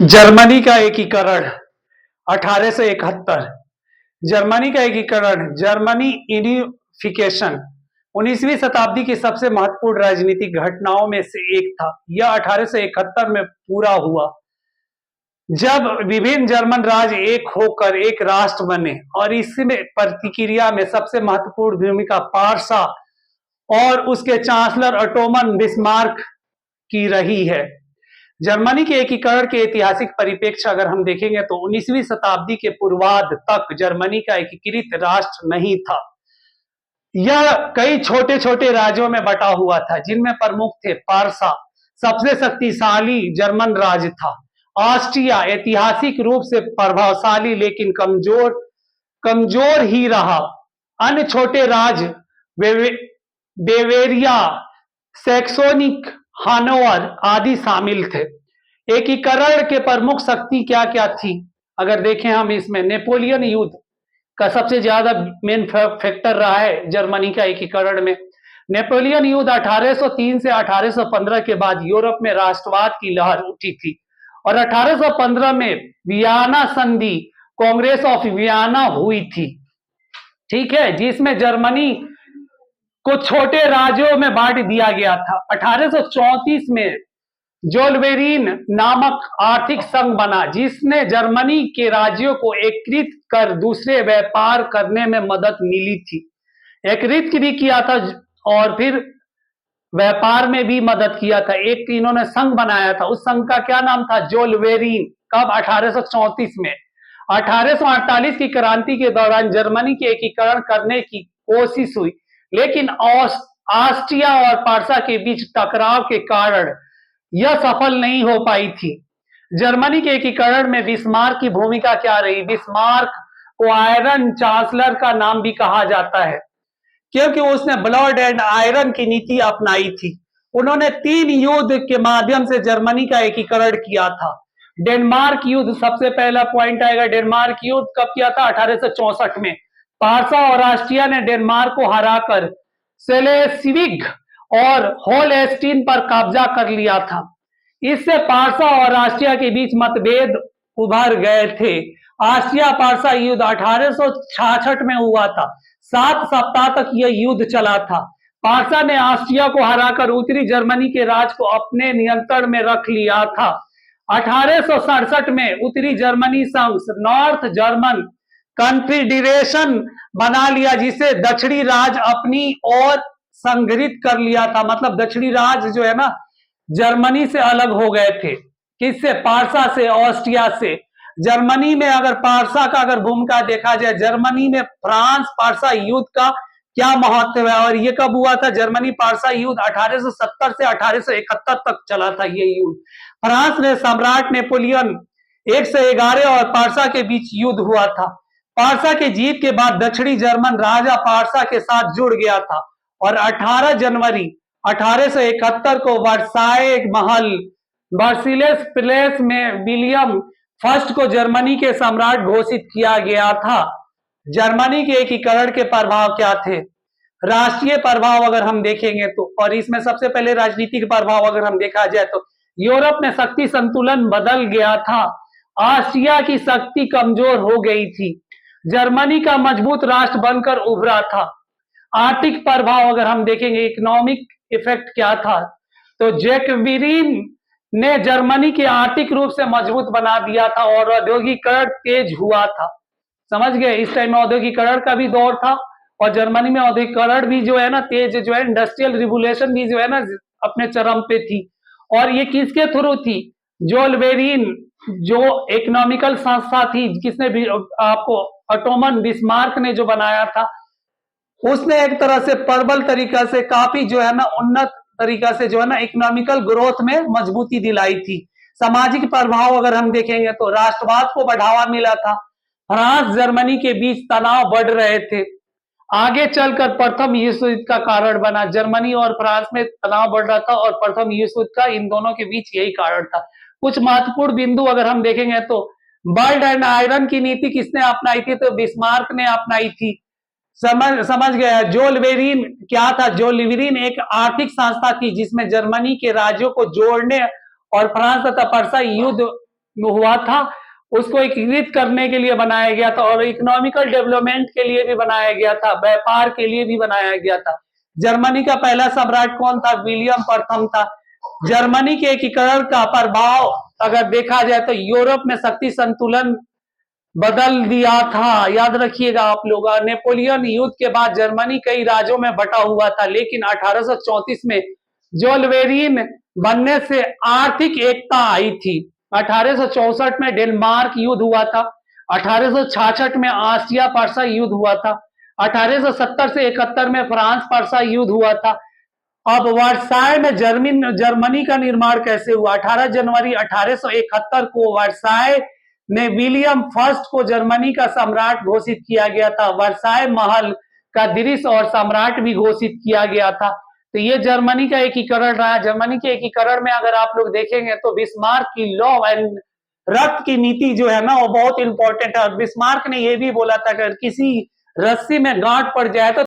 Germany का एकीकरण 1871। Germany का एकीकरण, जर्मनी यूनिफिकेशन 19वीं शताब्दी की सबसे महत्वपूर्ण राजनीतिक घटनाओं में से एक था। यह 1871 में पूरा हुआ जब विभिन्न जर्मन राज्य एक होकर एक राष्ट्र बने, और इसमें प्रतिक्रिया में सबसे महत्वपूर्ण भूमिका पार्सा और उसके चांसलर ऑटोमन बिस्मार्क की रही है। जर्मनी के एकीकरण के ऐतिहासिक परिप्रेक्ष्य अगर हम देखेंगे तो 19वीं शताब्दी के पूर्वार्ध तक जर्मनी का एकीकृत राष्ट्र नहीं था। यह कई छोटे छोटे राज्यों में बटा हुआ था, जिनमें प्रमुख थे पार्सा, सबसे शक्तिशाली जर्मन राज्य था। ऑस्ट्रिया ऐतिहासिक रूप से प्रभावशाली लेकिन कमजोर ही रहा। अन्य छोटे राज्य बेवेरिया, सैक्सोनिक, हानोवर आदि शामिल थे। एकीकरण के प्रमुख शक्ति क्या क्या थी अगर देखें हम इसमें, नेपोलियन युद्ध का सबसे ज्यादा मेन फैक्टर रहा है जर्मनी का एकीकरण में। नेपोलियन युद्ध 1803 से 1815 के बाद यूरोप में राष्ट्रवाद की लहर उठी थी, और 1815 में वियना संधि, कांग्रेस ऑफ वियना हुई थी, ठीक है, जिसमें जर्मनी को छोटे राज्यों में बांट दिया गया था। 1834 में जोल्वेरिन नामक आर्थिक संघ बना, जिसने जर्मनी के राज्यों को एकीकृत कर दूसरे व्यापार करने में मदद मिली थी। एकीकृत भी किया था और फिर व्यापार में भी मदद किया था। एक इन्होंने संघ बनाया था, उस संघ का क्या नाम था? जोल्वेरिन। कब? 1834 में। 1848 की क्रांति के दौरान जर्मनी के एकीकरण करने की कोशिश हुई, लेकिन ऑस्ट्रिया और पार्सा के बीच टकराव के कारण यह सफल नहीं हो पाई थी। जर्मनी के एकीकरण में बिस्मार्क की भूमिका क्या रही? बिस्मार्क को आयरन चांसलर का नाम भी कहा जाता है, क्योंकि उसने ब्लड एंड आयरन की नीति अपनाई थी। उन्होंने 3 युद्ध के माध्यम से जर्मनी का एकीकरण किया था। डेनमार्क युद्ध सबसे पहला पॉइंट आएगा। डेनमार्क युद्ध कब किया था? 1864 में। पार्सा और ऑस्ट्रिया ने डेनमार्क को हराकर सेलेसिविग और होलस्टीन पर कब्जा कर लिया था। इससे पार्सा और ऑस्ट्रिया के बीच मतभेद उभर गए थे। ऑस्ट्रिया पार्सा युद्ध 1866 में हुआ था। 7 सप्ताह तक यह युद्ध चला था। पार्सा ने ऑस्ट्रिया को हराकर उत्तरी जर्मनी के राज को अपने नियंत्रण में रख लिया था। 1867 में उत्तरी जर्मनी संघ, नॉर्थ जर्मन कॉन्फेडरेशन बना लिया, जिसे दक्षिणी राज अपनी ओर संग्रहित कर लिया था। मतलब दक्षिणी राज्य जो है ना, जर्मनी से अलग हो गए थे। किससे? पार्सा से, ऑस्ट्रिया से। जर्मनी में अगर पार्सा का अगर भूमिका देखा जाए, जर्मनी में फ्रांस पार्सा युद्ध का क्या महत्व है, और ये कब हुआ था? जर्मनी पार्सा युद्ध 1870 से 1871 तक चला था ये युद्ध। फ्रांस ने सम्राट नेपोलियन 111 और पार्सा के बीच युद्ध हुआ था। पार्सा के जीत के बाद दक्षिणी जर्मन राजा पार्सा के साथ जुड़ गया था, और 18 जनवरी 1871 को वर्साय महल, वर्सिलेस प्लेस में विलियम फर्स्ट को जर्मनी के सम्राट घोषित किया गया था। जर्मनी के एकीकरण के प्रभाव क्या थे? राष्ट्रीय प्रभाव अगर हम देखेंगे तो, और इसमें सबसे पहले राजनीतिक प्रभाव अगर हम देखा जाए तो, यूरोप में शक्ति संतुलन बदल गया था। ऑस्ट्रिया की शक्ति कमजोर हो गई थी। जर्मनी का मजबूत राष्ट्र बनकर उभरा था। आर्थिक प्रभाव अगर हम देखेंगे, इकोनॉमिक इफेक्ट क्या था, तो जैकबिरिन ने जर्मनी के आर्थिक रूप से मजबूत बना दिया था और औद्योगिकरण तेज हुआ था। समझ गए? इस टाइम में औद्योगिकरण का भी दौर था, और जर्मनी में औद्योगिकरण भी जो है ना तेज, जो है इंडस्ट्रियल रिवोल्यूशन भी जो है ना अपने चरम पे थी। और ये किसके थ्रू थी? जोल्वेरिन जो इकोनॉमिकल संस्था थी, किसने भी आपको ऑटोमन बिस्मार्क ने जो बनाया था, उसने एक तरह से प्रबल तरीका से, काफी जो है ना उन्नत तरीका से जो है ना इकोनॉमिकल ग्रोथ में मजबूती दिलाई थी। सामाजिक प्रभाव अगर हम देखेंगे तो राष्ट्रवाद को बढ़ावा मिला था। फ्रांस जर्मनी के बीच तनाव बढ़ रहे थे, आगे चलकर प्रथम विश्व युद्ध का कारण बना। जर्मनी और फ्रांस में तनाव बढ़ रहा था, और प्रथम विश्व युद्ध का इन दोनों के बीच यही कारण था। कुछ महत्वपूर्ण बिंदु अगर हम देखेंगे तो, ब्लड एंड आयरन की नीति किसने अपनाई थी? तो बिस्मार्क ने अपनाई थी। समझ गया? जोल्वेरिन क्या था? जोल्वेरिन एक आर्थिक संस्था थी, जिसमें जर्मनी के राज्यों को जोड़ने और फ्रांस तथा पर्सा युद्ध हुआ था, उसको एकीकृत करने के लिए बनाया गया था और इकोनॉमिकल डेवलपमेंट के लिए भी बनाया गया था, व्यापार के लिए भी बनाया गया था। जर्मनी का पहला सम्राट कौन था? विलियम प्रथम था। जर्मनी के एकीकरण का प्रभाव अगर देखा जाए तो यूरोप में शक्ति संतुलन बदल दिया था। याद रखिएगा आप लोग, नेपोलियन युद्ध के बाद जर्मनी कई राज्यों में बटा हुआ था, लेकिन 1834 में जोल्वेरिन बनने से आर्थिक एकता आई थी। 1864 में डेनमार्क युद्ध हुआ था। 1866 में आसिया पर्सा युद्ध हुआ था। 1870 से 71 में फ्रांस पर्सा युद्ध हुआ था। अब वर्साय में जर्मनी का निर्माण कैसे हुआ? 18 जनवरी 1871 को वर्साय में विलियम फर्स्ट को जर्मनी का सम्राट घोषित किया गया था। वर्साय महल का दृश्य और सम्राट भी घोषित किया गया था। तो ये जर्मनी का एकीकरण रहा। जर्मनी के एकीकरण में अगर आप लोग देखेंगे तो बिस्मार्क की लॉ एंड रक्त की नीति जो है ना, वो बहुत इंपॉर्टेंट है। और बिस्मार्क ने यह भी बोला था कि अगर किसी रस्सी में गांठ पड़ जाए तो